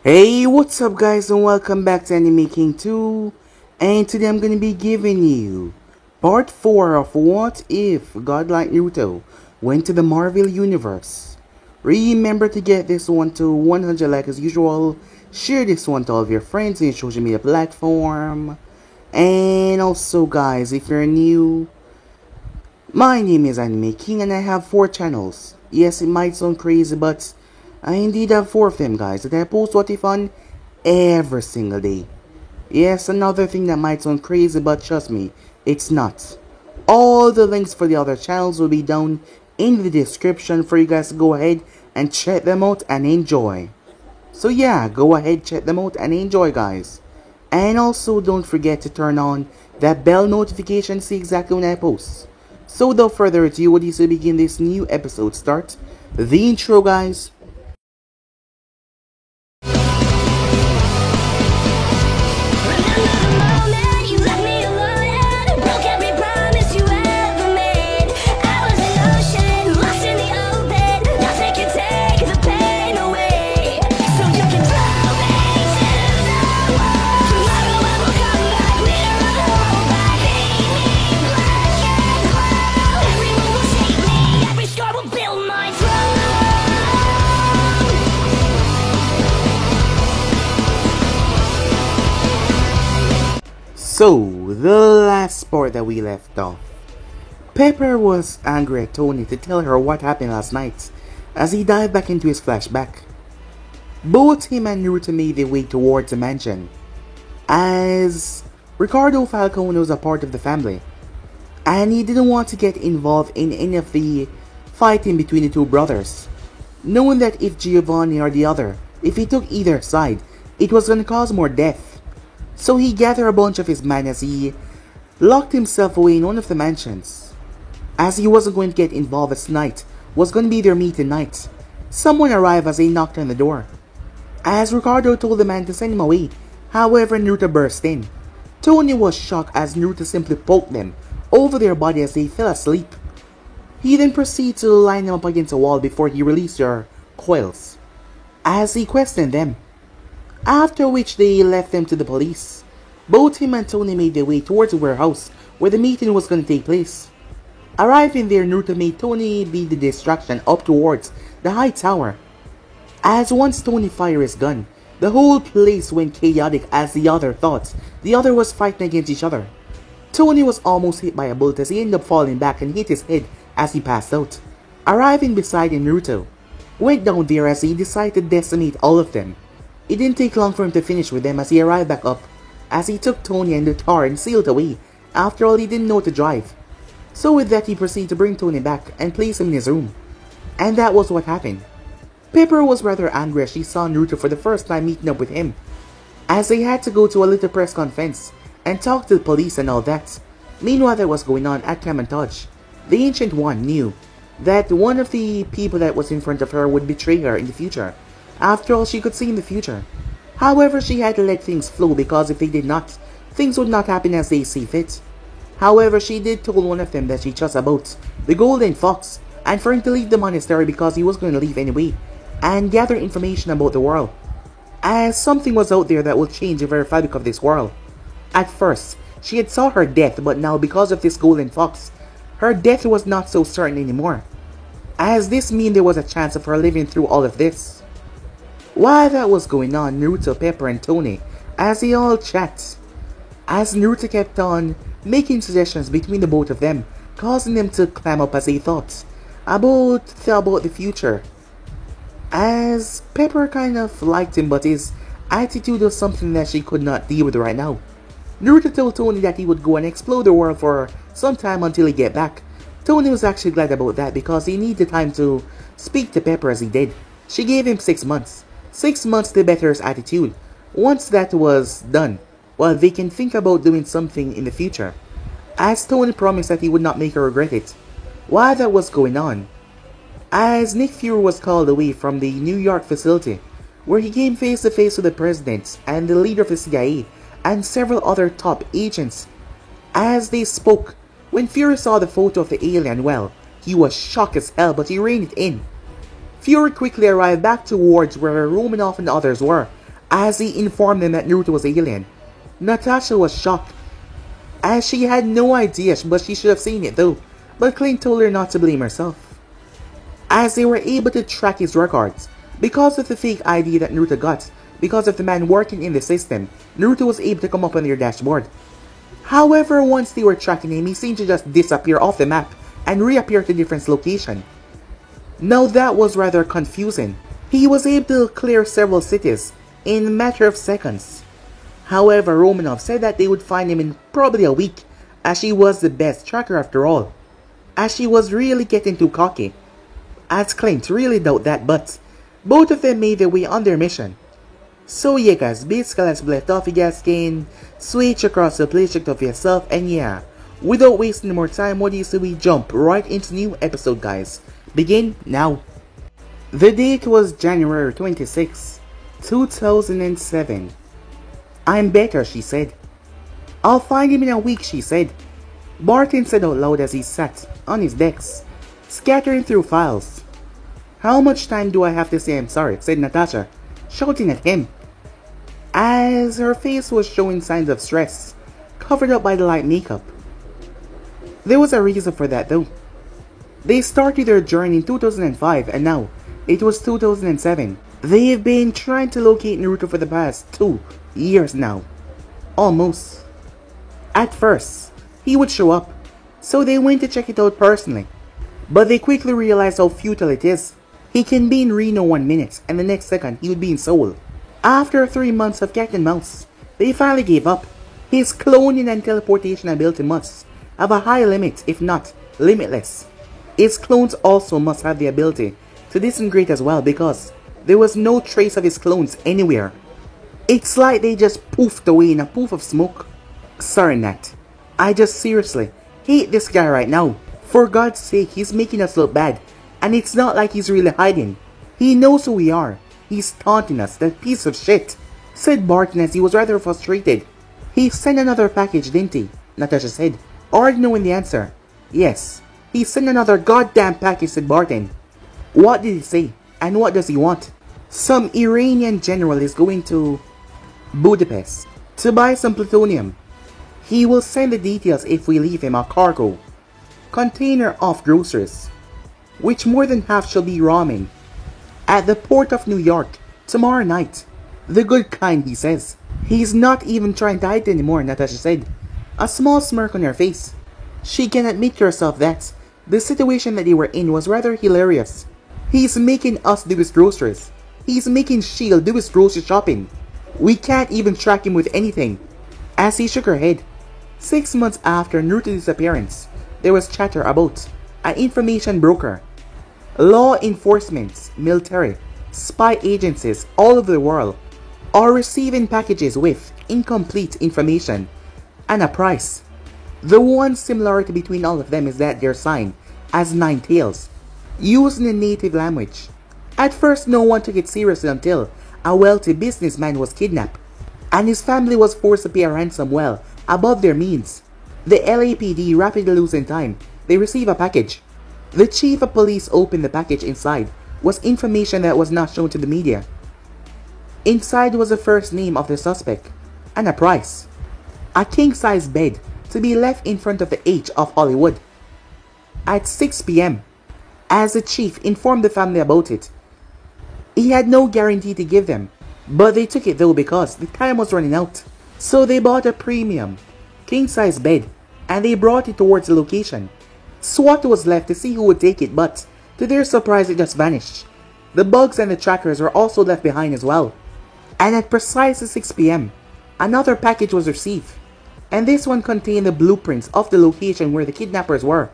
Hey, what's up guys and welcome back to Anime King 2, and today I'm going to be giving you part 4 of What If Godlike Naruto went to the Marvel Universe. Remember to get this one to 100 likes as usual, share this one to all of your friends in your social media platform, and also guys, if you're new, my name is Anime King and I have 4 channels. Yes, it might sound crazy, but I indeed have 4 of them guys that I post What If on every single day. Yes, another thing that might sound crazy, but trust me, it's not. All the links for the other channels will be down in the description for you guys to go ahead and check them out and enjoy. So yeah, go ahead, check them out and enjoy guys. And also don't forget to turn on that bell notification to see exactly when I post. So without further ado, what is to begin this new episode start? The intro guys. So, the last part that we left off. Pepper was angry at Tony to tell her what happened last night as he dived back into his flashback. Both him and Naruto made their way towards the mansion, as Ricardo Falcone was a part of the family, and he didn't want to get involved in any of the fighting between the two brothers, knowing that if Giovanni or the other, if he took either side, it was going to cause more death. So he gathered a bunch of his men as he locked himself away in one of the mansions. As he wasn't going to get involved as night was going to be their meeting night, someone arrived as they knocked on the door. As Ricardo told the man to send him away, however Naruto burst in. Tony was shocked as Naruto simply poked them over their body as they fell asleep. He then proceeded to line them up against a wall before he released their coils, as he questioned them. After which they left them to the police. Both him and Tony made their way towards the warehouse where the meeting was going to take place. Arriving there, Naruto made Tony be the distraction up towards the high tower. As once Tony fired his gun, the whole place went chaotic as the other thought the other was fighting against each other. Tony was almost hit by a bullet as he ended up falling back and hit his head as he passed out. Arriving beside him, Naruto went down there as he decided to decimate all of them. It didn't take long for him to finish with them as he arrived back up, as he took Tony and the car and sailed away. After all, he didn't know to drive. So with that, he proceeded to bring Tony back and place him in his room. And that was what happened. Pepper was rather angry as she saw Naruto for the first time meeting up with him, as they had to go to a little press conference and talk to the police and all that. Meanwhile, that was going on at Kamontage. The Ancient One knew that one of the people that was in front of her would betray her in the future. After all, she could see in the future. However, she had to let things flow because if they did not, things would not happen as they see fit. However, she did tell one of them that she trusts about the Golden Fox and for him to leave the monastery because he was going to leave anyway and gather information about the world, as something was out there that will change the very fabric of this world. At first, she had saw her death, but now because of this Golden Fox, her death was not so certain anymore, as this mean there was a chance of her living through all of this. While that was going on, Naruto, Pepper, and Tony, as they all chat, as Naruto kept on making suggestions between the both of them, causing them to clam up as they thought about the future. As Pepper kind of liked him, but his attitude was something that she could not deal with right now. Naruto told Tony that he would go and explore the world for some time until he get back. Tony was actually glad about that because he needed time to speak to Pepper as he did. She gave him 6 months. 6 months to better his attitude. Once that was done, well, they can think about doing something in the future, as Tony promised that he would not make her regret it. While that was going on, as Nick Fury was called away from the New York facility, where he came face to face with the president and the leader of the CIA and several other top agents. As they spoke, when Fury saw the photo of the alien, well, he was shocked as hell, but he reined it in. Fury quickly arrived back towards where Romanoff and others were, as he informed them that Naruto was an alien. Natasha was shocked, as she had no idea, but she should have seen it though. But Clint told her not to blame herself, as they were able to track his records. Because of the fake ID that Naruto got, because of the man working in the system, Naruto was able to come up on their dashboard. However, once they were tracking him, he seemed to just disappear off the map and reappear to a different location. Now that was rather confusing. He was able to clear several cities in a matter of seconds. However, Romanov said that they would find him in probably a week, as she was the best tracker after all. As she was really getting too cocky. As Clint really doubt that, but both of them made their way on their mission. So yeah guys, basically as we left off, you guys can switch across the play, check of yourself, and yeah, without wasting more time, what do you say we jump right into new episode guys? Begin now. The date was January 26, 2007. I'm better, she said. I'll find him in a week, she said. Barton said out loud as he sat on his desk, scattering through files. How much time do I have to say I'm sorry, said Natasha, shouting at him, as her face was showing signs of stress, covered up by the light makeup. There was a reason for that though. They started their journey in 2005 and now it was 2007. They've been trying to locate Naruto for the past 2 years now. Almost. At first, he would show up, so they went to check it out personally. But they quickly realized how futile it is. He can be in Reno 1 minute, and the next second he would be in Seoul. After 3 months of cat and mouse, they finally gave up. His cloning and teleportation ability must have a high limit, if not limitless. His clones also must have the ability to disintegrate as well, because there was no trace of his clones anywhere. It's like they just poofed away in a poof of smoke. Sorry Nat, I just seriously hate this guy right now. For God's sake, he's making us look bad. And it's not like he's really hiding. He knows who we are. He's taunting us, that piece of shit, said Barton as he was rather frustrated. He sent another package, didn't he? Natasha said, already knowing the answer. Yes, he sent another goddamn package, said Barton. What did he say? And what does he want? Some Iranian general is going to Budapest to buy some plutonium. He will send the details if we leave him a cargo container of groceries, which more than half shall be ramen, at the port of New York tomorrow night. The good kind, he says. He's not even trying to hide anymore, Natasha said, a small smirk on her face. She can admit to herself that the situation that they were in was rather hilarious. He's making us do his groceries. He's making S.H.I.E.L.D. do his grocery shopping. We can't even track him with anything. As he shook her head. 6 months after Naruto's disappearance, there was chatter about an information broker. Law enforcement, military, spy agencies all over the world are receiving packages with incomplete information and a price. The one similarity between all of them is that they're signed as Nine Tails, used in a native language. At first, no one took it seriously until a wealthy businessman was kidnapped, and his family was forced to pay a ransom well above their means. The LAPD rapidly losing time. They receive a package. The chief of police opened the package. Inside was information that was not shown to the media. Inside was the first name of the suspect and a price. A king-size bed to be left in front of the H of Hollywood at 6 p.m. As the chief informed the family about it, he had no guarantee to give them, but they took it though because the time was running out. So they bought a premium king-size bed and they brought it towards the location. SWAT was left to see who would take it, but to their surprise it just vanished. The bugs and the trackers were also left behind as well. And at precisely 6 p.m, another package was received, and this one contained the blueprints of the location where the kidnappers were,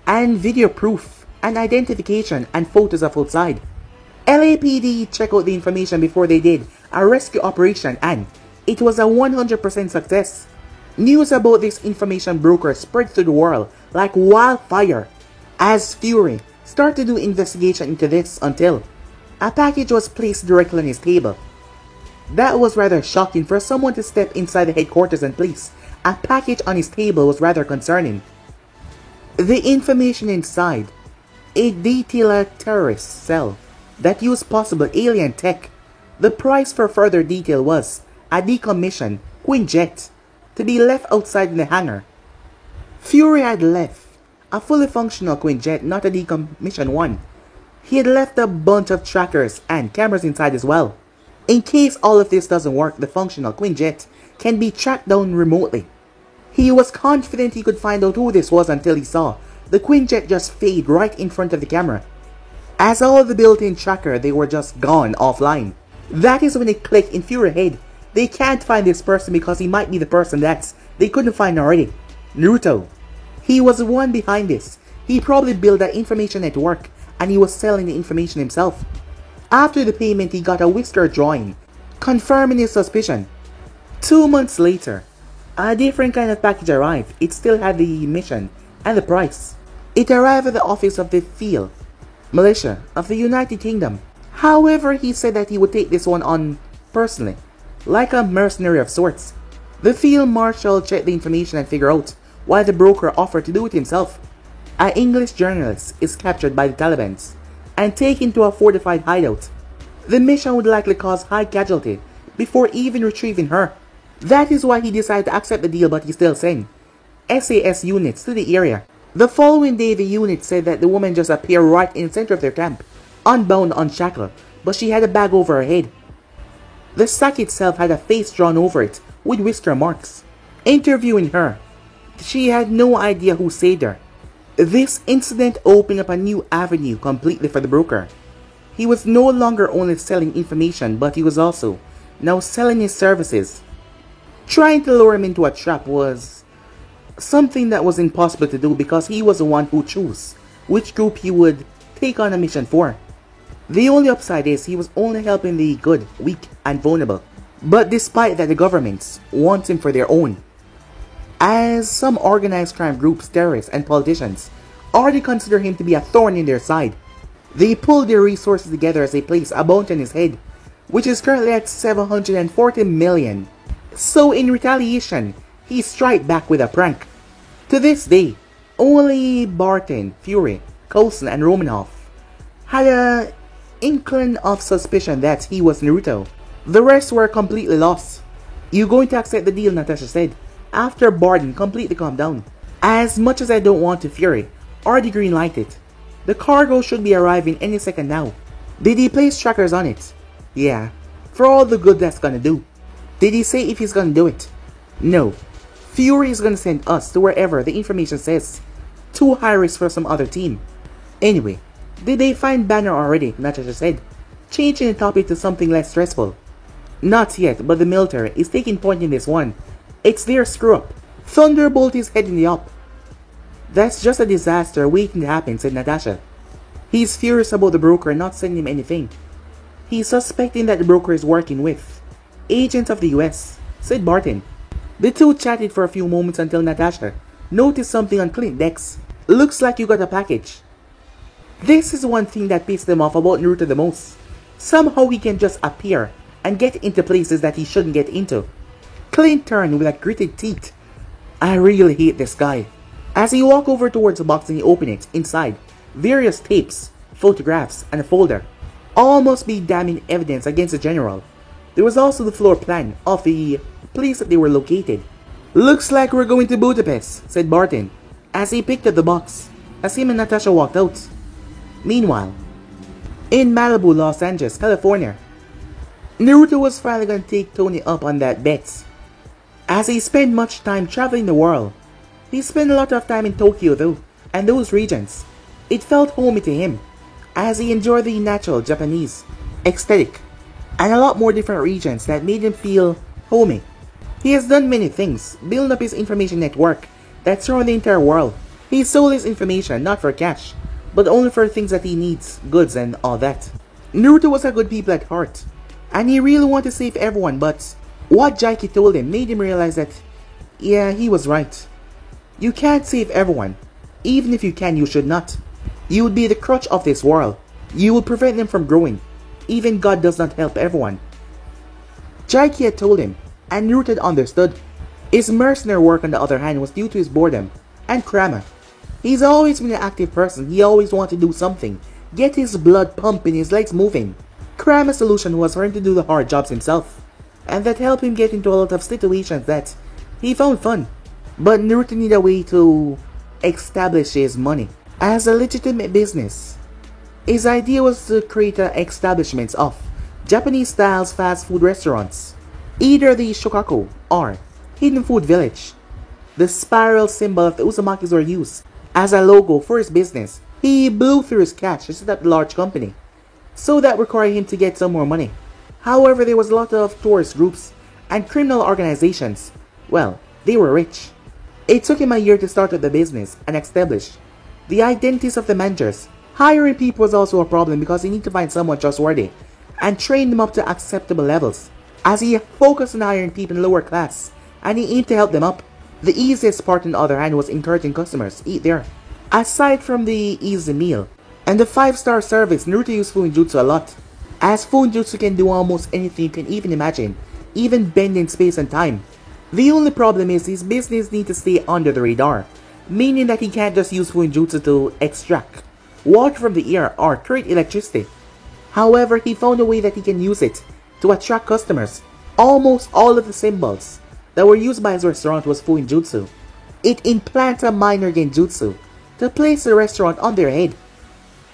and video proof, and identification and photos of outside. LAPD checked out the information before they did a rescue operation, and it was a 100% success. News about this information broker spread through the world like wildfire as Fury started to do investigation into this until a package was placed directly on his table. That was rather shocking for someone to step inside the headquarters and place a package on his table was rather concerning. The information inside, it detailed a terrorist cell that used possible alien tech The price for further detail was a decommissioned Quinjet to be left outside in the hangar. Fury had left a fully functional Quinjet, not a decommissioned one. He had left a bunch of trackers and cameras inside as well. In case all of this doesn't work, the functional Quinjet can be tracked down remotely. He was confident he could find out who this was until he saw the Quinjet just fade right in front of the camera. As all of the built-in tracker, they were just gone offline. That is when it clicked in Fury's head. They can't find this person because he might be the person that they couldn't find already. Naruto. He was the one behind this. He probably built that information network and he was selling the information himself. After the payment, he got a whisker drawing, confirming his suspicion. 2 months later, a different kind of package arrived. It still had the mission and the price. It arrived at the office of the field militia of the United Kingdom. However, he said that he would take this one on personally, like a mercenary of sorts. The field marshal checked the information and figured out why the broker offered to do it himself. An English journalist is captured by the Taliban and taken to a fortified hideout. The mission would likely cause high casualty before even retrieving her. That is why he decided to accept the deal, but he still sent SAS units to the area. The following day, the unit said that the woman just appeared right in the center of their camp, unbound, unshackled, but she had a bag over her head. The sack itself had a face drawn over it with whisker marks. Interviewing her, she had no idea who saved her. This incident opened up a new avenue completely for the broker. He was no longer only selling information, but he was also now selling his services. Trying to lure him into a trap was something that was impossible to do because he was the one who chose which group he would take on a mission for. The only upside is he was only helping the good, weak, and vulnerable. But despite that, the governments want him for their own. As some organized crime groups, terrorists, and politicians already consider him to be a thorn in their side. They pull their resources together as they place a bounty on his head, which is currently at 740 million. So in retaliation, he strikes back with a prank. To this day, only Barton, Fury, Coulson, and Romanoff had an inkling of suspicion that he was Naruto. The rest were completely lost. "You going to accept the deal?" Natasha said, after Barton completely calmed down. "As much as I don't want to, Fury already green-lighted. The cargo should be arriving any second now." "Did he place trackers on it?" "Yeah, for all the good that's gonna do." "Did he say if he's gonna do it?" "No. Fury is gonna send us to wherever the information says. Too high risk for some other team." "Anyway, did they find Banner already?" Natasha said, changing the topic to something less stressful. "Not yet, but the military is taking point in this one. It's their screw-up. Thunderbolt is heading the up." "That's just a disaster waiting to happen," said Natasha. "He's furious about the broker not sending him anything. He's suspecting that the broker is working with agents of the US, said Barton. The two chatted for a few moments until Natasha noticed something on Clint's desk. "Looks like you got a package." This is one thing that pissed them off about Naruto the most. Somehow he can just appear and get into places that he shouldn't get into. Clint turned with a gritted teeth. "I really hate this guy." As he walked over towards the box and he opened it, inside, various tapes, photographs, and a folder. All must be damning evidence against the general. There was also the floor plan of the place that they were located. "Looks like we're going to Budapest," said Barton, as he picked up the box, as him and Natasha walked out. Meanwhile, in Malibu, Los Angeles, California, Naruto was finally going to take Tony up on that bet. As he spent much time traveling the world, he spent a lot of time in Tokyo though, and those regions. It felt homey to him, as he enjoyed the natural Japanese aesthetic, and a lot more different regions that made him feel homey. He has done many things, building up his information network that surround the entire world. He sold his information not for cash, but only for things that he needs, goods and all that. Naruto was a good people at heart, and he really wanted to save everyone, but what Jaiki told him made him realize that, yeah, he was right. You can't save everyone. Even if you can, you should not. You would be the crutch of this world. You will prevent them from growing. Even God does not help everyone. Jaiki had told him, and Naruto had understood. His mercenary work, on the other hand, was due to his boredom and Kurama. He's always been an active person. He always wanted to do something, get his blood pumping, his legs moving. Kurama's solution was for him to do the hard jobs himself, and that helped him get into a lot of situations that he found fun. But Naruto needed a way to establish his money as a legitimate business. His idea was to create establishments of Japanese-style fast food restaurants, either the Shokaku or Hidden Food Village. The spiral symbol of the Uzumakis were used as a logo for his business. He blew through his cash to set up the large company, so that required him to get some more money. However, there was a lot of tourist groups and criminal organizations. Well, they were rich. It took him a year to start up the business and establish the identities of the managers. Hiring people was also a problem because he needed to find someone trustworthy and train them up to acceptable levels, as he focused on hiring people in lower class and he aimed to help them up. The easiest part on the other hand was encouraging customers to eat there. Aside from the easy meal and the 5-star service, Naruto used Fuinjutsu a lot, as Fuinjutsu can do almost anything you can even imagine, even bend in space and time. The only problem is his business needs to stay under the radar, meaning that he can't just use Fuinjutsu to extract water from the air or create electricity. However, he found a way that he can use it to attract customers. Almost all of the symbols that were used by his restaurant was Fuinjutsu. It implants a minor genjutsu to place the restaurant on their head.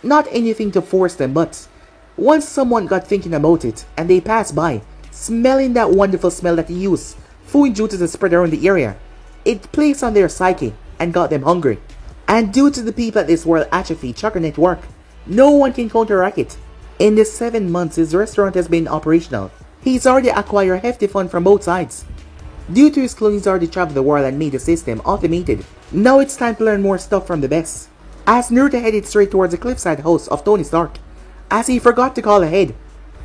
Not anything to force them, but once someone got thinking about it and they passed by, smelling that wonderful smell that he used Fuinjutsu to spread around the area, it placed on their psyche and got them hungry. And due to the people at this World Atrophy Chakra Network, no one can counteract it. In the 7 months his restaurant has been operational, he's already acquired a hefty fund from both sides. Due to his clone, he's already traveled the world and made the system automated. Now it's time to learn more stuff from the best. As Naruto headed straight towards the cliffside house of Tony Stark, as he forgot to call ahead,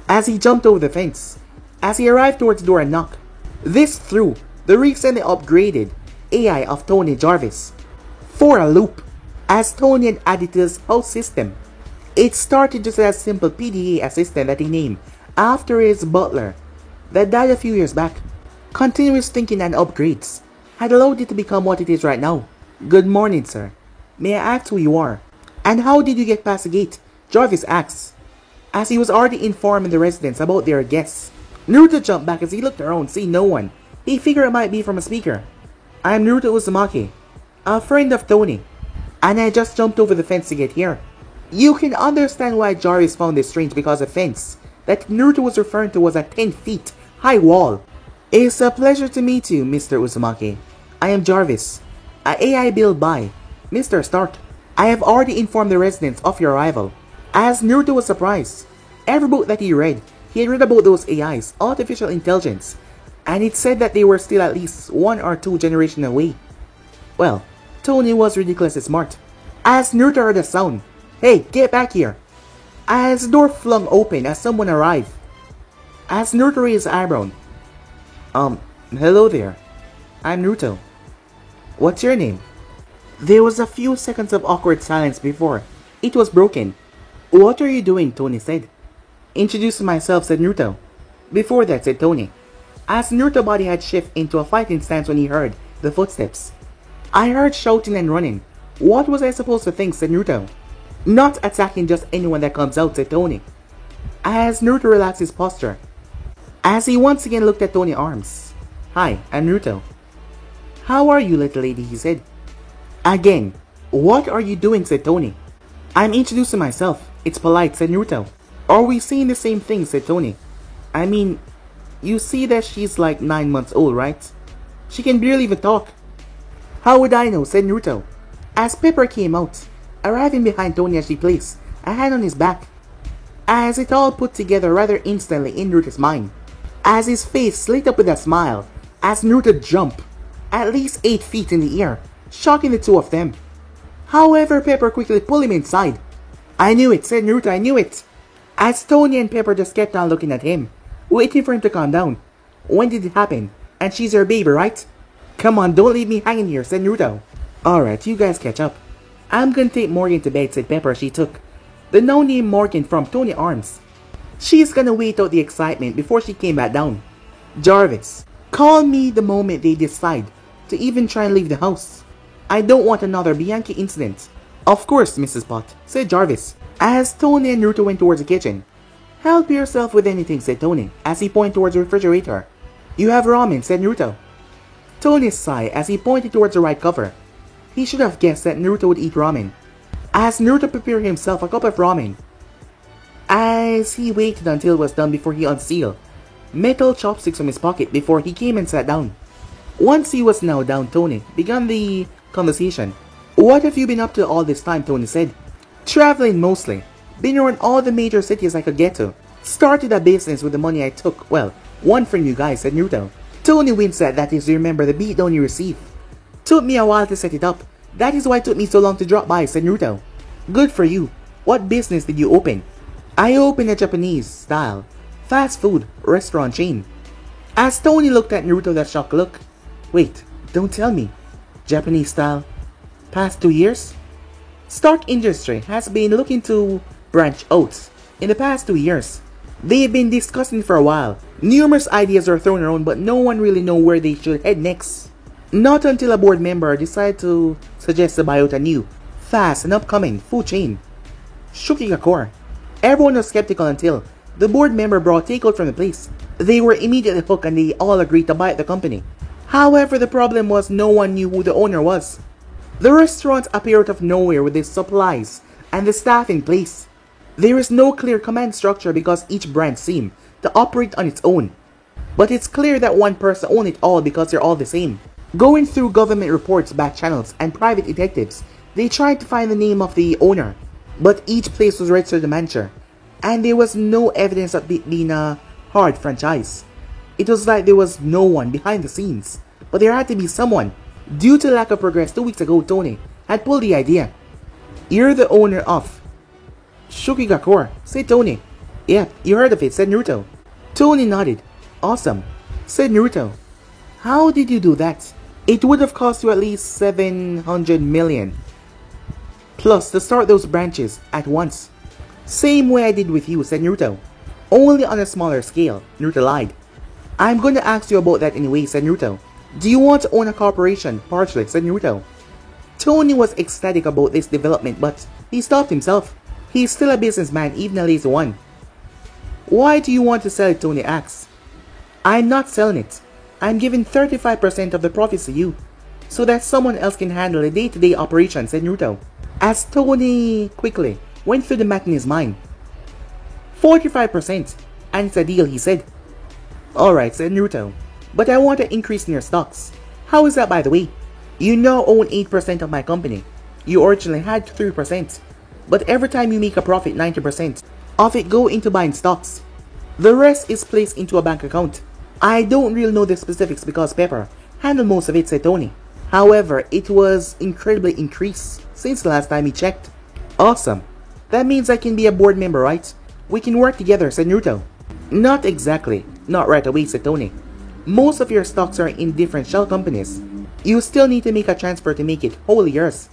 as he jumped over the fence, as he arrived towards the door and knocked. This threw the recently upgraded AI of Tony Jarvis for a loop, as Tony had added to his house system. It started just as a simple PDA assistant that he named after his butler that died a few years back. Continuous thinking and upgrades had allowed it to become what it is right now. Good morning, sir. May I ask who you are? And how did you get past the gate? Jarvis asked, as he was already informing the residents about their guests. Naruto jumped back as he looked around, seeing no one. He figured it might be from a speaker. I am Naruto Uzumaki, a friend of Tony, and I just jumped over the fence to get here. You can understand why Jarvis found this strange, because the fence that Naruto was referring to was a 10 feet high wall. It's a pleasure to meet you, Mr. Uzumaki. I am Jarvis, a AI built by Mr. Stark. I have already informed the residents of your arrival. As Naruto was surprised, every book that he had read about those AIs, artificial intelligence, and it said that they were still at least 1 or 2 generations away. Well, Tony was ridiculously smart. As Naruto heard a sound, "Hey, get back here!" as the door flung open as someone arrived. As Naruto raised his eyebrow, hello there. I'm Naruto. What's your name? There was a few seconds of awkward silence before it was broken. What are you doing? Tony said. Introducing myself, said Naruto. Before that, said Tony, as Naruto's body had shifted into a fighting stance when he heard the footsteps. I heard shouting and running. What was I supposed to think? Said Naruto. Not attacking just anyone that comes out, said Tony, as Naruto relaxed his posture, as he once again looked at Tony's arms. Hi, I'm Naruto. How are you, little lady? He said. Again, what are you doing? Said Tony. I'm introducing myself. It's polite, said Naruto. Are we saying the same thing? Said Tony. I mean, you see that she's like 9 months old, right? She can barely even talk. How would I know? Said Naruto, as Pepper came out, arriving behind Tony as she placed a hand on his back, as it all put together rather instantly in Naruto's mind, as his face lit up with a smile, as Naruto jumped at least 8 feet in the air, shocking the two of them. However, Pepper quickly pulled him inside. I knew it, said Naruto, I knew it, as Tony and Pepper just kept on looking at him, waiting for him to calm down. When did it happen? And she's your baby, right? Come on, don't leave me hanging here, said Naruto. Alright, you guys catch up. I'm gonna take Morgan to bed, said Pepper as she took the no-name Morgan from Tony's arms. She's gonna wait out the excitement before she came back down. Jarvis, call me the moment they decide to even try and leave the house. I don't want another Bianchi incident. Of course, Mrs. Pot, said Jarvis, as Tony and Naruto went towards the kitchen. Help yourself with anything, said Tony, as he pointed towards the refrigerator. You have ramen, said Naruto. Tony sighed as he pointed towards the right cover. He should have guessed that Naruto would eat ramen. As Naruto prepared himself a cup of ramen, as he waited until it was done before he unsealed metal chopsticks from his pocket before he came and sat down. Once he was now down, Tony began the conversation. What have you been up to all this time, Tony said. Traveling mostly. Been around all the major cities I could get to. Started a business with the money I took. Well, one from you guys, said Naruto. Tony winced at that as he remembered the beatdown he received. Took me a while to set it up. That is why it took me so long to drop by, said Naruto. Good for you. What business did you open? I opened a Japanese-style fast food restaurant chain. As Tony looked at Naruto with a shocked look. Wait, don't tell me. Japanese style? Past 2 years? Stark Industry has been looking to branch out in the past 2 years. They've been discussing for a while. Numerous ideas are thrown around but no one really knows where they should head next. Not until a board member decided to suggest to buy out a new, fast and upcoming food chain. Shukigakure. Everyone was skeptical until the board member brought takeout from the place. They were immediately hooked and they all agreed to buy the company. However, the problem was no one knew who the owner was. The restaurant appeared out of nowhere with its supplies and the staff in place. There is no clear command structure because each branch seemed to operate on its own. But it's clear that one person owned it all because they're all the same. Going through government reports, back channels, and private detectives, they tried to find the name of the owner. But each place was registered to manager, and there was no evidence of it being a hard franchise. It was like there was no one behind the scenes, but there had to be someone. Due to lack of progress 2 weeks ago, Tony had pulled the idea. You're the owner of Shukigakure, said Tony. Yeah, you heard of it, said Naruto. Tony nodded. Awesome, said Naruto. How did you do that? It would have cost you at least 700 million. Plus to start those branches at once. Same way I did with you, said Naruto. Only on a smaller scale, Naruto lied. I'm going to ask you about that anyway, said Naruto. Do you want to own a corporation? Partially, said Naruto. Tony was ecstatic about this development, but he stopped himself. He's still a businessman, even a lazy one. Why do you want to sell it, Tony asked. I'm not selling it. I'm giving 35% of the profits to you, so that someone else can handle the day-to-day operation, said Naruto. As Tony quickly went through the math in his mind. 45%, and it's a deal, he said. Alright, said Naruto, but I want to increase in your stocks. How is that, by the way? You now own 8% of my company. You originally had 3%, but every time you make a profit, 90% of it go into buying stocks. The rest is placed into a bank account. I don't really know the specifics because Pepper handled most of it, said Tony. However, it was incredibly increased since the last time he checked. Awesome. That means I can be a board member, right? We can work together, said Naruto. Not exactly. Not right away, said Tony. Most of your stocks are in different shell companies. You still need to make a transfer to make it wholly yours.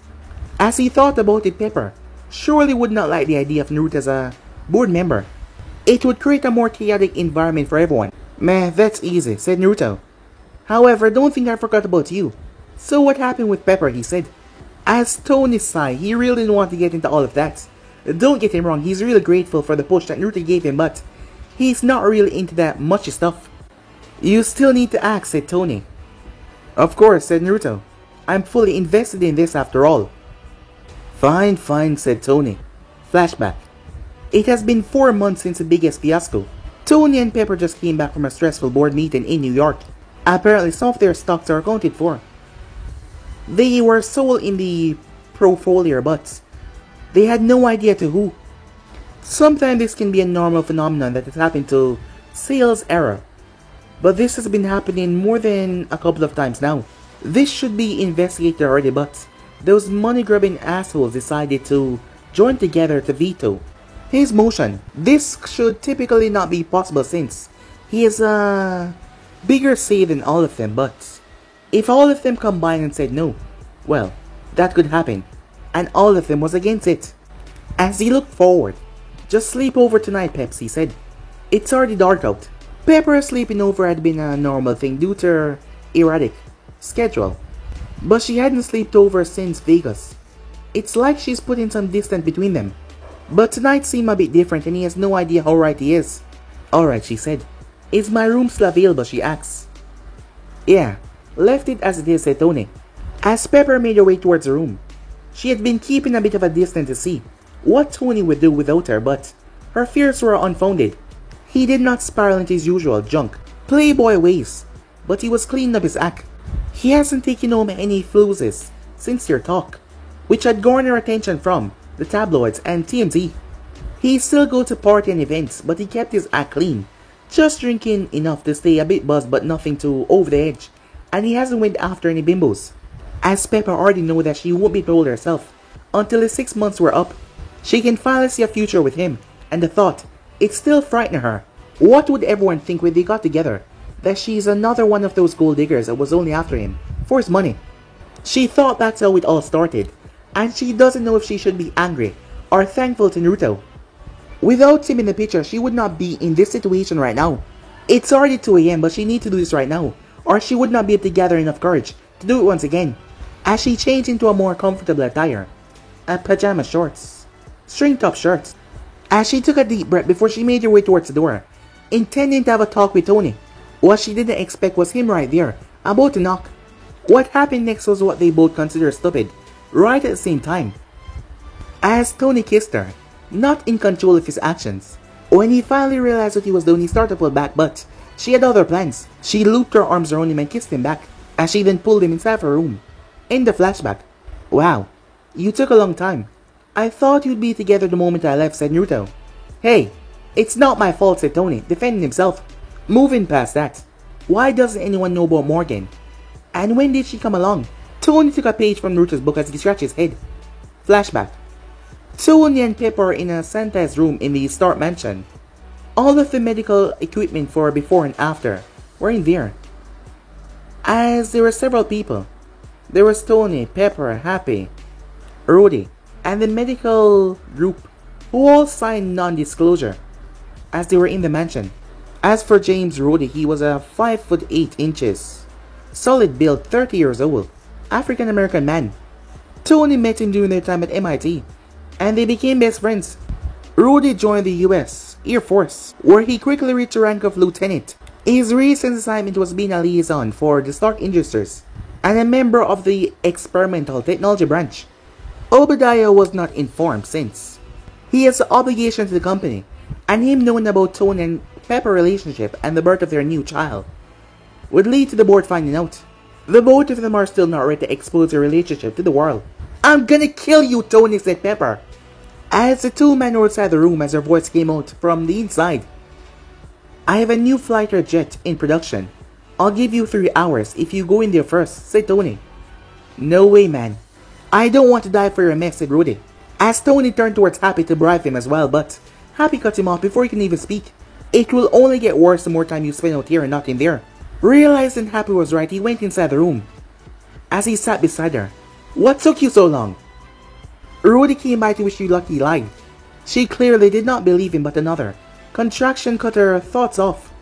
As he thought about it, Pepper surely would not like the idea of Naruto as a board member. It would create a more chaotic environment for everyone. Meh, that's easy, said Naruto. However, don't think I forgot about you. So what happened with Pepper, he said. As Tony sighed, he really didn't want to get into all of that. Don't get him wrong, he's really grateful for the push that Naruto gave him, but he's not really into that much stuff. You still need to act, said Tony. Of course, said Naruto. I'm fully invested in this after all. Fine, fine, said Tony. Flashback. It has been 4 months since the biggest fiasco. Tony and Pepper just came back from a stressful board meeting in New York. Apparently some of their stocks are accounted for. They were sold in the portfolio, but they had no idea to who. Sometimes this can be a normal phenomenon that has happened to sales error, but this has been happening more than a couple of times now. This should be investigated already, but those money-grubbing assholes decided to join together to veto his motion. This should typically not be possible since he is a bigger say than all of them, but if all of them combined and said no, well, that could happen, and all of them was against it. As he looked forward, just sleep over tonight, Peps, he said. It's already dark out. Pepper sleeping over had been a normal thing due to her erratic schedule, but she hadn't slept over since Vegas. It's like she's putting some distance between them. But tonight seemed a bit different and he has no idea how right he is. Alright, she said. Is my room still available, she asks. Yeah, left it as it is, said Tony. As Pepper made her way towards the room, she had been keeping a bit of a distance to see what Tony would do without her, but her fears were unfounded. He did not spiral into his usual junk, playboy ways, but he was cleaning up his act. He hasn't taken home any fluses since your talk, which had garnered attention from the tabloids and TMZ. He still go to party and events, but he kept his act clean, just drinking enough to stay a bit buzzed but nothing too over the edge, and he hasn't went after any bimbos. As Pepper already know that she won't be told herself until the 6 months were up. She can finally see a future with him, and the thought, it still frightened her. What would everyone think when they got together? That she's another one of those gold diggers that was only after him for his money. She thought that's how it all started, and she doesn't know if she should be angry or thankful to Naruto. Without him in the picture, she would not be in this situation right now. It's already 2 AM, but she needs to do this right now, or she would not be able to gather enough courage to do it once again. As she changed into a more comfortable attire, pajama shorts, string top shirts, as she took a deep breath before she made her way towards the door, intending to have a talk with Tony. What she didn't expect was him right there, about to knock. What happened next was what they both considered stupid, right at the same time. As Tony kissed her, not in control of his actions. When he finally realized what he was doing, he started to pull back, but she had other plans. She looped her arms around him and kissed him back, as she then pulled him inside her room. In the flashback, wow, you took a long time. I thought you'd be together the moment I left, said Naruto. Hey, it's not my fault, said Tony, defending himself. Moving past that, why doesn't anyone know about Morgan? And when did she come along? Tony took a page from Naruto's book as he scratched his head. Flashback. Tony and Pepper are in a sanitized room in the Stark mansion. All of the medical equipment for before and after were in there. As there were several people. There was Tony, Pepper, Happy, Rudy, and the medical group who all signed non-disclosure as they were in the mansion. As for James Rudy, he was a 5'8", solid build, 30 years old, African American man. Tony met him during their time at MIT, and they became best friends. Rudy joined the US Air Force, where he quickly reached the rank of lieutenant. His recent assignment was being a liaison for the Stark Industries, and a member of the Experimental Technology Branch. Obadiah was not informed since he has an obligation to the company, and him knowing about Tony and Pepper relationship and the birth of their new child would lead to the board finding out. The both of them are still not ready to expose their relationship to the world. I'm gonna kill you, Tony, said Pepper, as the two men were outside the room as her voice came out from the inside. I have a new fighter jet in production. I'll give you 3 hours if you go in there first, said Tony. No way, man. I don't want to die for your mess, said Rudy, as Tony turned towards Happy to bribe him as well, but Happy cut him off before he can even speak. It will only get worse the more time you spend out here and not in there. Realizing Happy was right, he went inside the room. As he sat beside her, what took you so long? Rudy came by to wish you luck he lied. She clearly did not believe him, but another contraction cut her thoughts off.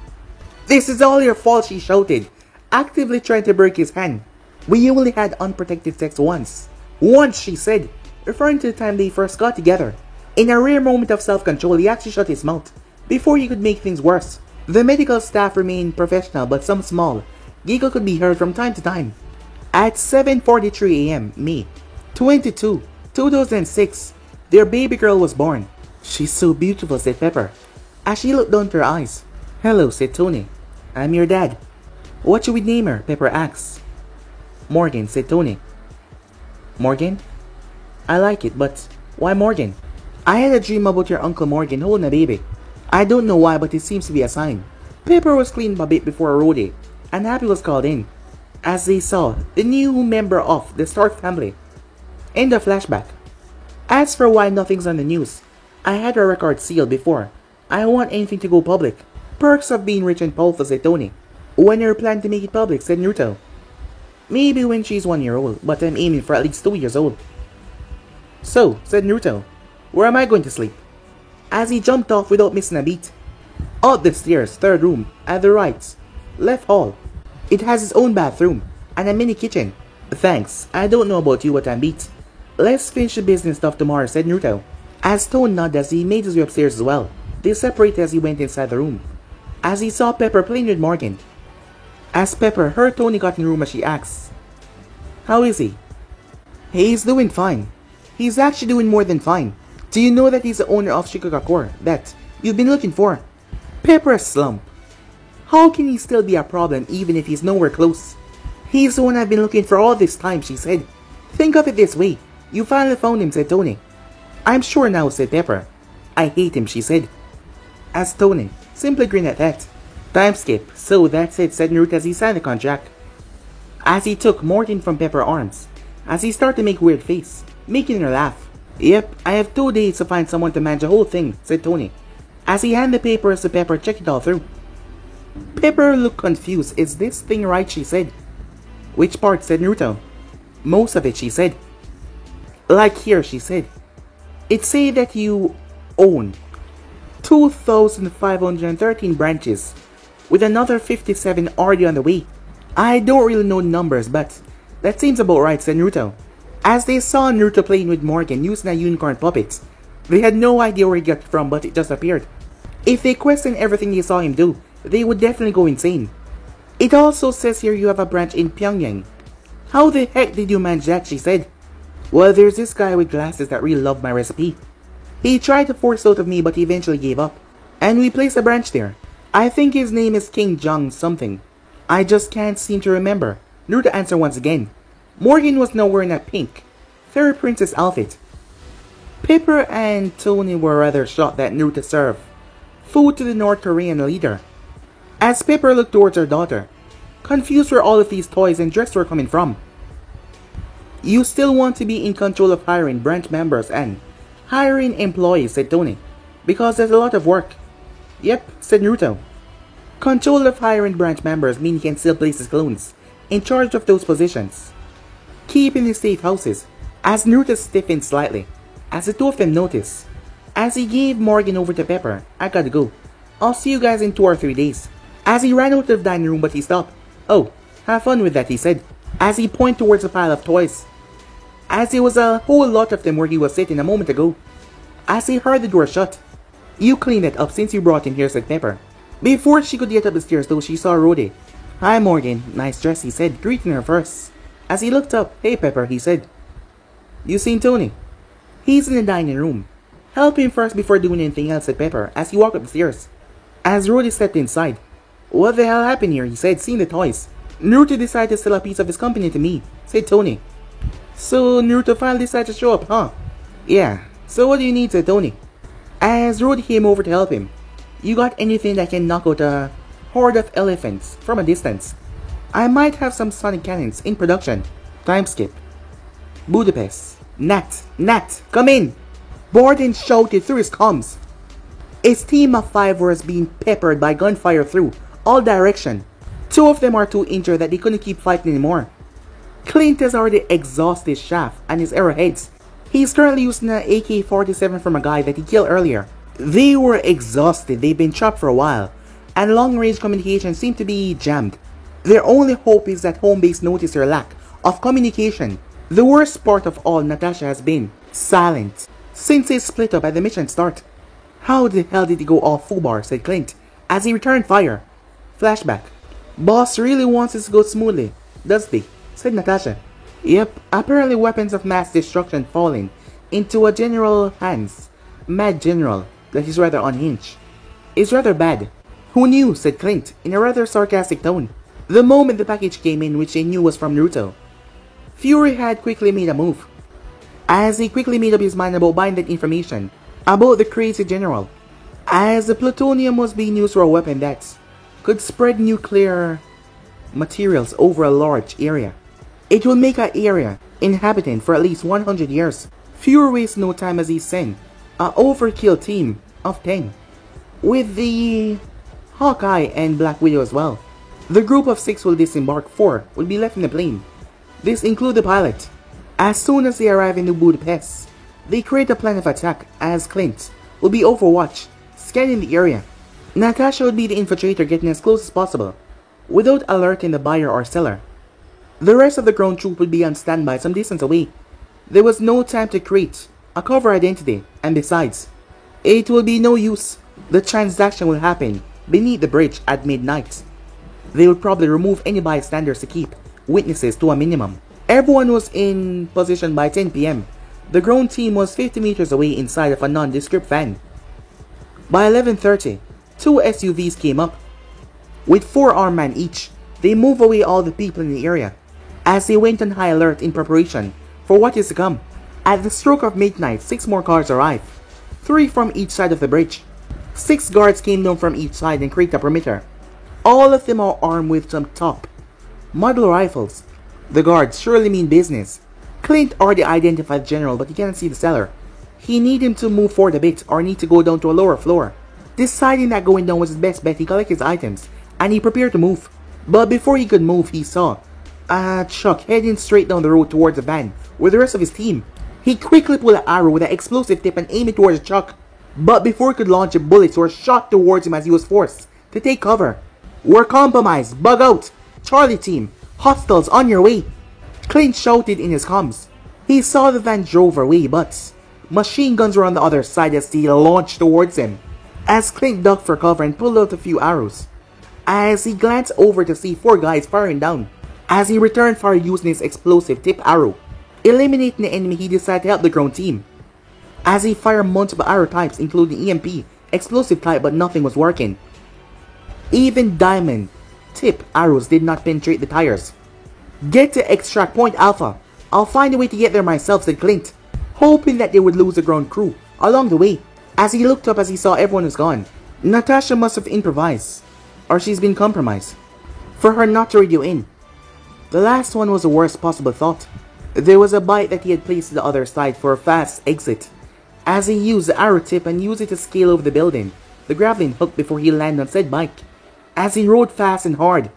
This is all your fault, she shouted, actively trying to break his hand. We only had unprotected sex once. Once, she said, referring to the time they first got together. In a rare moment of self-control, he actually shut his mouth before he could make things worse. The medical staff remained professional, but some small giggle could be heard from time to time. At 7:43 AM, May 22, 2006, their baby girl was born. She's so beautiful, said Pepper, as she looked down to her eyes. Hello, said Tony. I'm your dad. What should we name her? Pepper asked. Morgan, said Tony. Morgan? I like it, but why Morgan? I had a dream about your Uncle Morgan holding a baby. I don't know why, but it seems to be a sign. Pepper was cleaned a bit before Rudy, and Happy was called in, as they saw the new member of the Stark family. In the flashback. As for why nothing's on the news, I had her record sealed before I want anything to go public. Perks of being rich and powerful, said Tony. When you're planning to make it public, said Naruto. Maybe when she's 1 year old, but I'm aiming for at least 2 years old. So, said Naruto, where am I going to sleep? As he jumped off without missing a beat. Out the stairs, third room, at the right, left hall. It has its own bathroom, and a mini kitchen. Thanks, I don't know about you, but I'm beat. Let's finish the business stuff tomorrow, said Naruto. As Tone nodded as he made his way upstairs as well. They separated as he went inside the room. As he saw Pepper playing with Morgan. As Pepper heard Tony got in the room as she asked, "How is he?" "He's doing fine. He's actually doing more than fine. Do you know that he's the owner of Shikagakure that you've been looking for?" Pepper slumped. How can he still be a problem even if he's nowhere close? "He's the one I've been looking for all this time," she said. "Think of it this way. You finally found him," said Tony. "I'm sure now," said Pepper. "I hate him," she said. As Tony simply grinned at that. "Time skip. So that's it," said Naruto as he signed the contract. As he took Morgan from Pepper's arms, as he started to make a weird face, making her laugh. "Yep, I have 2 days to find someone to manage the whole thing," said Tony. As he handed the papers to Pepper, checked it all through. Pepper looked confused. "Is this thing right?" she said. "Which part?" said Naruto. "Most of it," she said. "Like here," she said. "It say that you own 2,513 branches, with another 57 already on the way. I don't really know numbers, but that seems about right," said Naruto. As they saw Naruto playing with Morgan using a unicorn puppet, they had no idea where he got it from, but it just appeared. If they questioned everything they saw him do, they would definitely go insane. "It also says here you have a branch in Pyongyang. How the heck did you manage that?" she said. "Well, there's this guy with glasses that really loved my recipe. He tried to force it out of me, but he eventually gave up. And we placed a branch there. I think his name is King Jong something. I just can't seem to remember." Naruto answered once again. Morgan was now wearing a pink Fairy Princess outfit. Pepper and Tony were rather shocked that Naruto served food to the North Korean leader. As Pepper looked towards her daughter, confused where all of these toys and dresses were coming from. "You still want to be in control of hiring branch members and hiring employees," said Tony, "because there's a lot of work." "Yep," said Naruto. "Control of hiring branch members mean he can still place his clones in charge of those positions, keeping the safe houses." As Naruto stiffened slightly, as the two of them noticed, as he gave Morgan over to Pepper. "I gotta go. I'll see you guys in 2 or 3 days." As he ran out of the dining room, but he stopped. "Oh, have fun with that," he said, as he pointed towards a pile of toys, as there was a whole lot of them where he was sitting a moment ago. As he heard the door shut, "You cleaned it up since you brought him here," said Pepper. Before she could get up the stairs though, she saw Rhodey. "Hi Morgan, nice dress," he said, greeting her first. As he looked up, "Hey Pepper," he said. "You seen Tony?" "He's in the dining room. Help him first before doing anything else," said Pepper, as he walked up the stairs. As Rhodey stepped inside, "What the hell happened here?" he said, seeing the toys. "Naruto decided to sell a piece of his company to me," said Tony. "So Naruto finally decided to show up, huh?" "Yeah. So what do you need?" said Tony. As Rhodey came over to help him. "You got anything that can knock out a horde of elephants from a distance?" "I might have some sonic cannons in production." Time skip. Budapest. Nat, come in!" Borden shouted through his comms. His team of 5 was being peppered by gunfire through all directions. 2 of them are too injured that they couldn't keep fighting anymore. Clint has already exhausted his shaft and his arrowheads. He's currently using an AK-47 from a guy that he killed earlier. They were exhausted, they've been trapped for a while, and long-range communication seemed to be jammed. Their only hope is that home base noticed their lack of communication. The worst part of all, Natasha has been silent since they split up at the mission start. "How the hell did he go all fubar?" said Clint, as he returned fire. Flashback. "Boss really wants it to go smoothly, does he?" said Natasha. "Yep, apparently weapons of mass destruction falling into a general hands. Mad general that is rather unhinged. It's rather bad." "Who knew?" said Clint, in a rather sarcastic tone. The moment the package came in, which they knew was from Naruto, Fury had quickly made a move. As he quickly made up his mind about buying that information about the crazy general, as the plutonium was being used for a weapon that could spread nuclear materials over a large area. It will make an area inhabited for at least 100 years. Fury wastes no time as he sent an overkill team of 10, with the Hawkeye and Black Widow as well. The group of 6 will disembark, 4 will be left in the plane. This includes the pilot. As soon as they arrive in New Budapest, they create a plan of attack as Clint will be Overwatch, scanning the area. Natasha would be the infiltrator, getting as close as possible, without alerting the buyer or seller. The rest of the ground troop would be on standby some distance away. There was no time to create a cover identity, and besides, it will be no use. The transaction will happen beneath the bridge at midnight. They will probably remove any bystanders to keep witnesses to a minimum. Everyone was in position by 10 p.m. The ground team was 50 meters away inside of a nondescript van. By 11:30, two SUVs came up. With 4 armed men each, they moved away all the people in the area as they went on high alert in preparation for what is to come. At the stroke of midnight, 6 more cars arrived, 3 from each side of the bridge. 6 guards came down from each side and created a perimeter. All of them are armed with some top model rifles. The guards surely mean business. Clint already identified the general, but he cannot see the cellar. He need him to move forward a bit or need to go down to a lower floor. Deciding that going down was his best bet, he collected his items and he prepared to move. But before he could move, he saw a Chuck heading straight down the road towards the van with the rest of his team. He quickly pulled an arrow with an explosive tip and aimed it towards Chuck. But before he could launch it, bullets were shot towards him as he was forced to take cover. "We're compromised. Bug out. Charlie team. Hostiles on your way." Clint shouted in his comms. He saw the van drove away, but machine guns were on the other side as they launched towards him. As Clint ducked for cover and pulled out a few arrows, as he glanced over to see 4 guys firing down. As he returned fire using his explosive tip arrow, eliminating the enemy, he decided to help the ground team. As he fired multiple arrow types, including EMP, explosive type, but nothing was working. Even diamond tip arrows did not penetrate the tires. "Get to extract point Alpha. I'll find a way to get there myself," said Clint, hoping that they would lose the ground crew along the way. As he looked up as he saw everyone was gone, Natasha must have improvised, or she's been compromised, for her not to radio in. The last one was the worst possible thought. There was a bike that he had placed to the other side for a fast exit. As he used the arrow tip and used it to scale over the building, the grappling hook before he landed on said bike. As he rode fast and hard,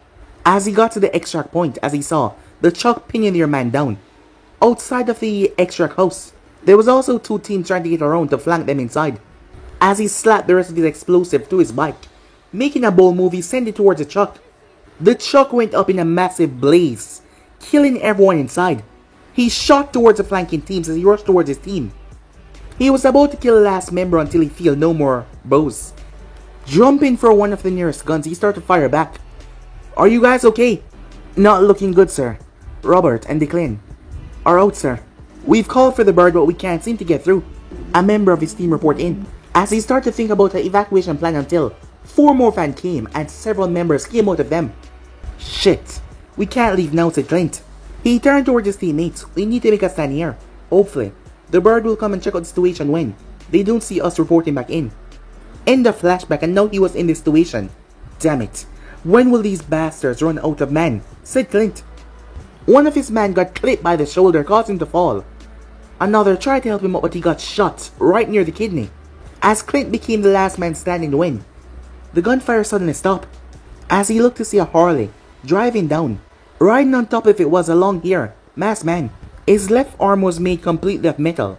as he got to the extract point, as he saw the Chuck pinning their man down. Outside of the extract house, there was also 2 teams trying to get around to flank them inside. As he slapped the rest of his explosive to his bike, making a bold move, he sent it towards the Chuck. The Chuck went up in a massive blaze, killing everyone inside. He shot towards the flanking teams as he rushed towards his team. He was about to kill the last member until he felt no more bows. Jumping for one of the nearest guns, he started to fire back. "Are you guys okay?" "Not looking good, sir. Robert and Declan are out, sir. We've called for the bird, but we can't seem to get through," a member of his team reported in. As he started to think about an evacuation plan until 4 more vans came and several members came out of them. "Shit, we can't leave now," said Clint. He turned towards his teammates. "We need to make a stand here. Hopefully, the bird will come and check out the situation when they don't see us reporting back in." End of flashback, and now he was in this situation. "Damn it. When will these bastards run out of men?" said Clint. One of his men got clipped by the shoulder, causing him to fall. Another tried to help him up, but he got shot right near the kidney. As Clint became the last man standing to win, the gunfire suddenly stopped. As he looked to see a Harley driving down, riding on top of it was a long-haired masked man. His left arm was made completely of metal,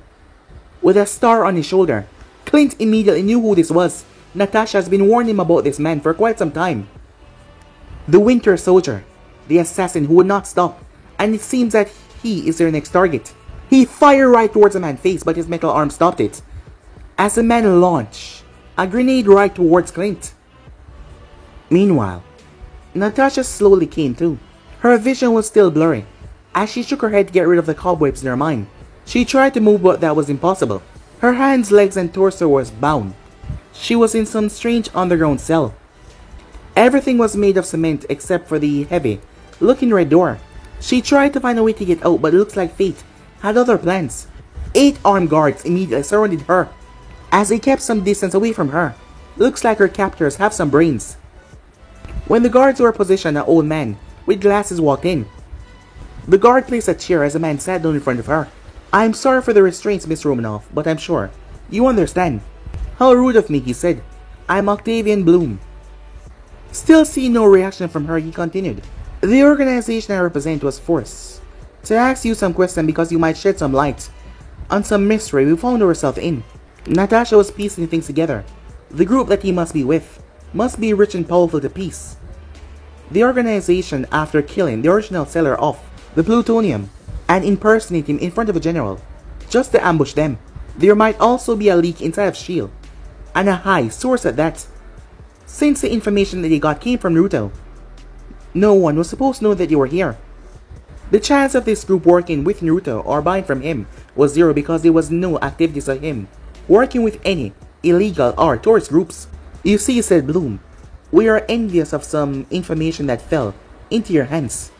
with a star on his shoulder. Clint immediately knew who this was. Natasha has been warning him about this man for quite some time. The Winter Soldier, the assassin who would not stop, and it seems that he is their next target. He fired right towards the man's face, but his metal arm stopped it. As the man launched a grenade right towards Clint. Meanwhile, Natasha slowly came to. Her vision was still blurry. As she shook her head to get rid of the cobwebs in her mind, she tried to move, but that was impossible. Her hands, legs, and torso was bound. She was in some strange underground cell. Everything was made of cement except for the heavy-looking red door. She tried to find a way to get out, but it looks like fate had other plans. 8 armed guards immediately surrounded her, as they kept some distance away from her. Looks like her captors have some brains. When the guards were positioned, an old man with glasses walked in. The guard placed a chair as a man sat down in front of her. "I'm sorry for the restraints, Miss Romanoff, but I'm sure you understand." "How rude of me," he said. "I'm Octavian Bloom." Still seeing no reaction from her, he continued. "The organization I represent was forced to ask you some questions because you might shed some light on some mystery we found ourselves in." Natasha was piecing things together. The group that he must be with must be rich and powerful to piece the organization after killing the original seller of the plutonium and impersonate him in front of a general, just to ambush them. There might also be a leak inside of S.H.I.E.L.D. and a high source at that. Since the information that they got came from Naruto, no one was supposed to know that you were here. The chance of this group working with Naruto or buying from him was zero because there was no activities of him working with any illegal or tourist groups. You see, said Bloom, we are envious of some information that fell into your hands.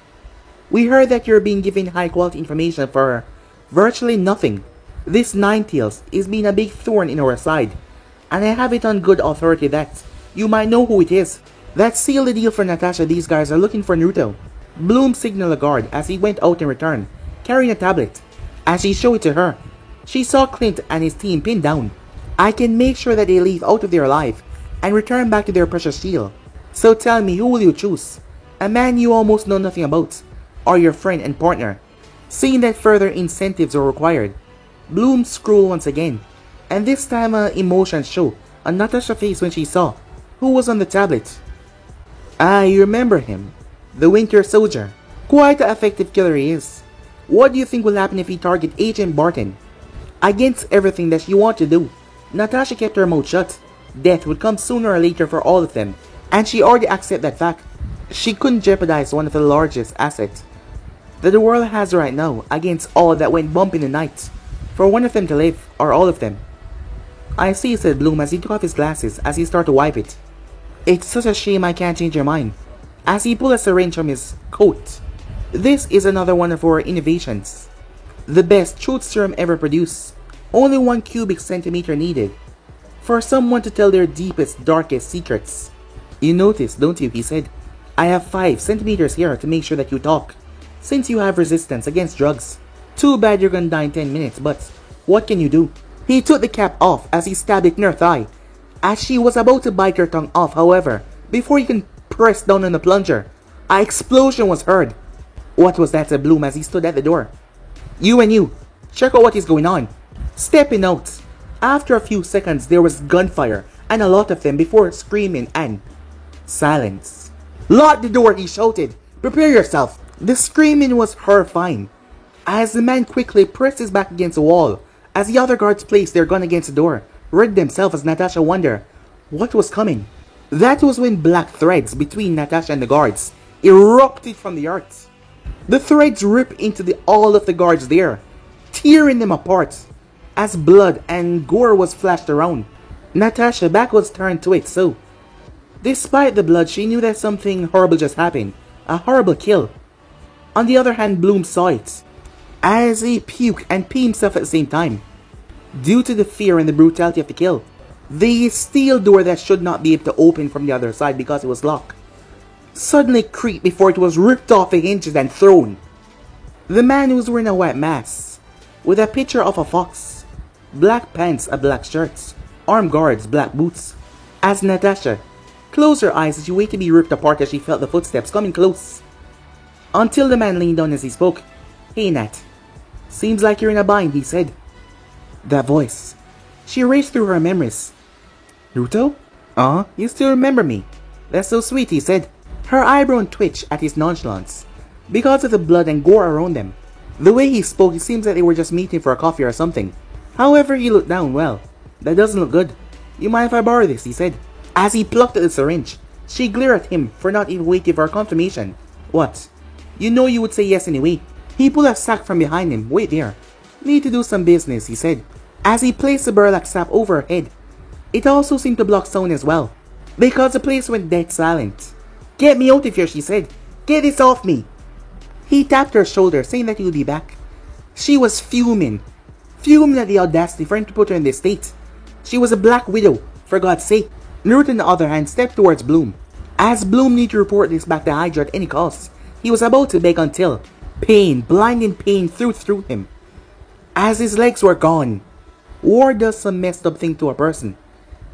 We heard that you're being given high quality information for virtually nothing. This Ninetales is being a big thorn in our side, and I have it on good authority that you might know who it is. That sealed the deal for Natasha. These guys are looking for Naruto. Bloom signaled a guard as he went out in return, carrying a tablet. As he showed it to her, she saw Clint and his team pinned down. I can make sure that they leave out of there alive and return back to their precious shield. So tell me, who will you choose? A man you almost know nothing about, or your friend and partner? Seeing that further incentives are required, Bloom scrolled once again, and this time emotions showed on Natasha's face when she saw who was on the tablet. You remember him. The Winter Soldier. Quite an effective killer he is. What do you think will happen if he target Agent Barton? Against everything that she wanted to do, Natasha kept her mouth shut. Death would come sooner or later for all of them, and she already accepted that fact. She couldn't jeopardize one of the largest assets that the world has right now against all that went bump in the night, for one of them to live, or all of them. I see, said Bloom as he took off his glasses as he started to wipe it. It's such a shame I can't change your mind. As he pulled a syringe from his coat. This is another one of our innovations. The best truth serum ever produced. Only 1 cubic centimeter needed for someone to tell their deepest, darkest secrets. You notice, don't you, he said. I have 5 centimeters here to make sure that you talk, since you have resistance against drugs. Too bad you're gonna die in 10 minutes, but what can you do? He took the cap off as he stabbed it in her thigh. As she was about to bite her tongue off, however, before he can press down on the plunger, an explosion was heard. What was that, said Bloom as he stood at the door. You and you, check out what is going on. Stepping out. After a few seconds, there was gunfire, and a lot of them before screaming and silence. Lock the door, he shouted. Prepare yourself. The screaming was horrifying, as the man quickly pressed his back against the wall, as the other guards placed their gun against the door, read themselves as Natasha wondered what was coming. That was when black threads between Natasha and the guards erupted from the earth. The threads ripped into all of the guards there, tearing them apart, as blood and gore was flashed around. Natasha's back was turned to it, so despite the blood, she knew that something horrible just happened. A horrible kill. On the other hand, Bloom saw it, as he puked and peed himself at the same time, due to the fear and the brutality of the kill. The steel door that should not be able to open from the other side because it was locked suddenly creaked before it was ripped off the hinges and thrown. The man was wearing a white mask, with a picture of a fox, black pants and black shirts, armed guards, black boots, as Natasha closed her eyes as she waited to be ripped apart as she felt the footsteps coming close, until the man leaned down as he spoke. Hey Nat, seems like you're in a bind, he said. That voice. She raced through her memories. Naruto? You still remember me. That's so sweet, he said. Her eyebrow twitched at his nonchalance, because of the blood and gore around them. The way he spoke, it seems that they were just meeting for a coffee or something. However, he looked down. Well, that doesn't look good. You mind if I borrow this, he said. As he plucked at the syringe, she glared at him for not even waiting for confirmation. What? You know you would say yes anyway. He pulled a sack from behind him. Wait there. Need to do some business, he said, as he placed the burlap sack over her head. It also seemed to block sound as well, because the place went dead silent. Get me out of here, she said. Get this off me. He tapped her shoulder, saying that he would be back. She was fuming at the audacity for him to put her in this state. She was a Black Widow, for God's sake. Naruto, on the other hand, stepped towards Bloom, as Bloom needed to report this back to Hydra at any cost. He was about to beg until pain, blinding pain, through him, as his legs were gone. War does some messed up thing to a person.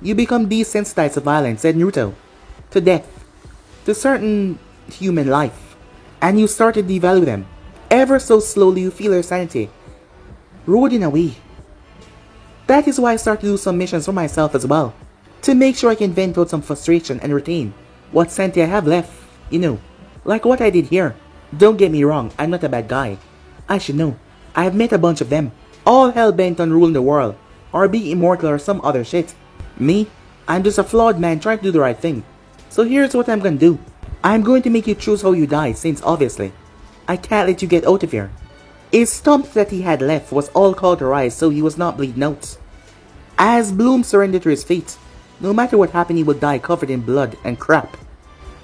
You become desensitized to violence, said Naruto, to death, to certain human life, and you start to devalue them. Ever so slowly you feel your sanity eroding away. That is why I start to do some missions for myself as well, to make sure I can vent out some frustration and retain what sanity I have left, you know, like what I did here. Don't get me wrong, I'm not a bad guy. I should know. I have met a bunch of them, all hell bent on ruling the world, or be immortal or some other shit. Me? I'm just a flawed man trying to do the right thing. So here's what I'm gonna do. I'm going to make you choose how you die, since obviously, I can't let you get out of here. His stump that he had left was all cauterized so he was not bleeding out. As Bloom surrendered to his fate, no matter what happened he would die covered in blood and crap.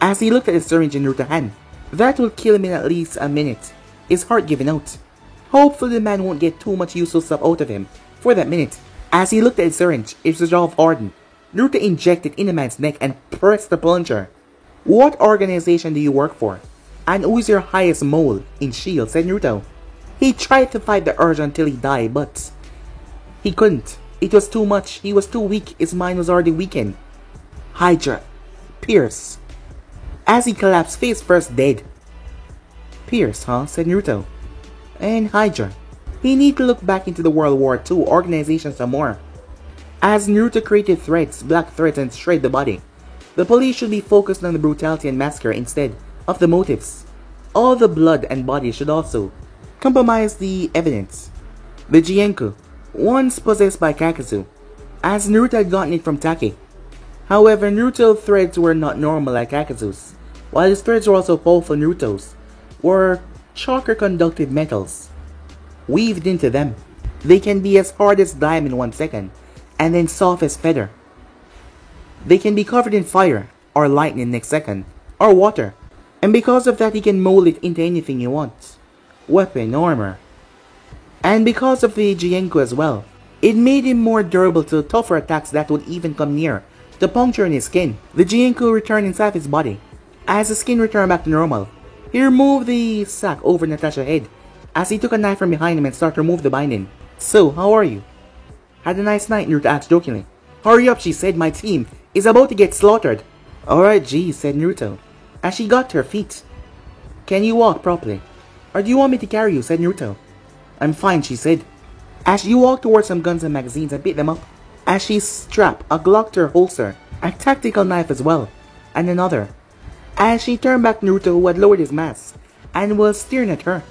As he looked at the syringe in Naruto's hand, that would kill him in at least a minute, his heart giving out. Hopefully the man won't get too much useful stuff out of him for that minute. As he looked at the syringe, its resolve hardened. Naruto injected in the man's neck and pressed the plunger. What organization do you work for? And who is your highest mole in S.H.I.E.L.D., said Naruto. He tried to fight the urge until he died, but he couldn't. It was too much. He was too weak. His mind was already weakened. Hydra. Pierce. As he collapsed face first dead. Pierce, huh? Said Naruto. And Hydra. He need to look back into the World War II organization some more. As Naruto created threads, black threads, and shred the body, the police should be focused on the brutality and massacre instead of the motives. All the blood and body should also compromise the evidence. The Jienku, once possessed by Kakazu, as Naruto had gotten it from Taki. However, Naruto's threads were not normal like Kakazu's, while his threads were also powerful. Naruto's were chakra conductive metals. Weaved into them, they can be as hard as diamond in 1 second, and then soft as feather. They can be covered in fire, or lightning next second, or water, and because of that he can mold it into anything he wants. Weapon, armor. And because of the Jienku as well, it made him more durable to tougher attacks that would even come near to puncturing his skin. The Jienku returned inside his body. As the skin returned back to normal, he removed the sack over Natasha's head as he took a knife from behind him and started to remove the binding. So, how are you? Had a nice night, Naruto asked jokingly. Hurry up, she said, my team is about to get slaughtered. Alright, geez, said Naruto, as she got to her feet. Can you walk properly? Or do you want me to carry you, said Naruto. I'm fine, she said, as she walked towards some guns and magazines and picked them up. As she strapped a Glock to her holster, a tactical knife as well, and another. As she turned back to Naruto, who had lowered his mask and was staring at her.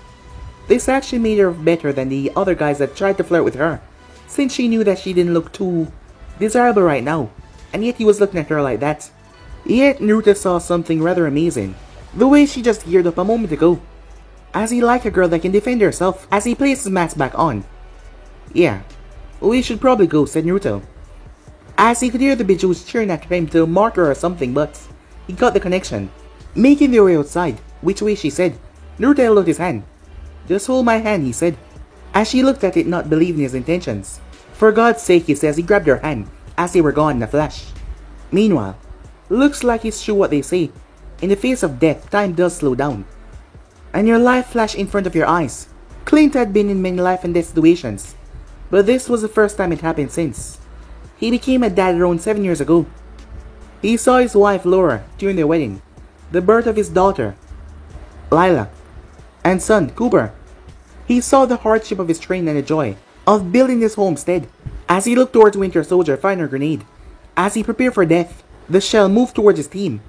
This actually made her better than the other guys that tried to flirt with her, since she knew that she didn't look too desirable right now, and yet he was looking at her like that. Yet Naruto saw something rather amazing, the way she just geared up a moment ago, as he liked a girl that can defend herself. As he placed his mask back on. Yeah, we should probably go, said Naruto, as he could hear the Bijus cheering at him to mark her or something, but he got the connection. Making their way outside. Which way, she said. Naruto held out his hand. Just hold my hand, he said, as she looked at it, not believing his intentions. For God's sake, he says, he grabbed her hand as they were gone in a flash. Meanwhile, looks like it's true what they say. In the face of death, time does slow down, and your life flashed in front of your eyes. Clint had been in many life and death situations, but this was the first time it happened since he became a dad around 7 years ago. He saw his wife Laura during their wedding, the birth of his daughter, Lila, and son, Cooper. He saw the hardship of his training and the joy of building his homestead. As he looked towards Winter Soldier firing a grenade, as he prepared for death, the shell moved towards his team.